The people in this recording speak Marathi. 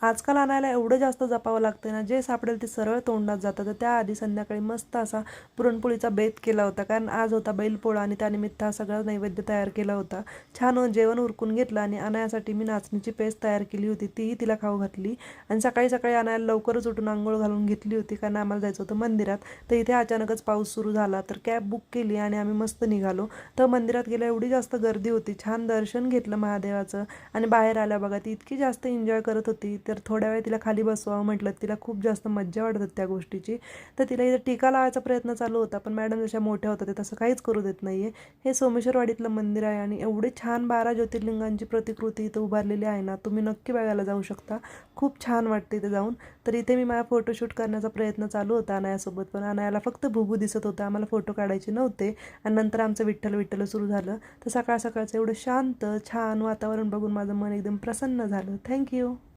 आजकाल आणायला एवढं जास्त जपावं लागतं ना, जे सापडेल ते सरळ तोंडात जातं. तर त्याआधी संध्याकाळी मस्त असा पुरणपोळीचा बेत केला होता, कारण आज होता बैलपोळा आणि त्यानिमित्त हा सगळा नैवेद्य तयार केला होता. छान जेवण उरकून घेतलं आणि अनायासाठी मी नाचणीची पेस्ट तयार केली होती, तीही तिला खाऊ घातली. आणि सकाळी सकाळी अनायाला लवकरच उठून अंघोळ घालून घेतली होती, कारण आम्हाला जायचं होतं मंदिरात. तर इथे अचानकच पाऊस सुरू झाला, तर कॅब बुक केली आणि आम्ही मस्त निघालो. तर मंदिरात गेल्या एवढी जास्त गर्दी होती, छान दर्शन घेतलं महादेवाचं. आणि बाहेर आल्या बघा, ती इतकी जास्त एन्जॉय करत होती. तर थोड्या वेळ तिला खाली बसवावं म्हटलं, तिला खूप जास्त मज्जा वाटत होती त्या गोष्टीची. तर तिला इथं टीका लावायचा प्रयत्न चालू होता, पण मॅडम जशा मोठ्या होत्या ते तसं काहीच करू देत नाहीये. हे सोमेश्वरवाडीतलं मंदिर आहे आणि एवढे छान 12 ज्योतिर्लिंगांची प्रतिकृती इथं उभारलेली आहे ना, तुम्ही नक्की बघायला जाऊ शकता. खूप छान वाटते इथे जाऊन. तर इथे मी माझा फोटोशूट करण्याचा प्रयत्न चालू होता अनायासोबत, पण अनायाला फक्त भुबू दिसत होतं, आम्हाला फोटो काढायचे नव्हते. आणि नंतर आमचं विठ्ठल विठ्ठल सुरू झालं. तर सकाळ सकाळचं एवढं शांत छान वातावरण बघून माझं मन एकदम प्रसन्न झालं. थँक्यू.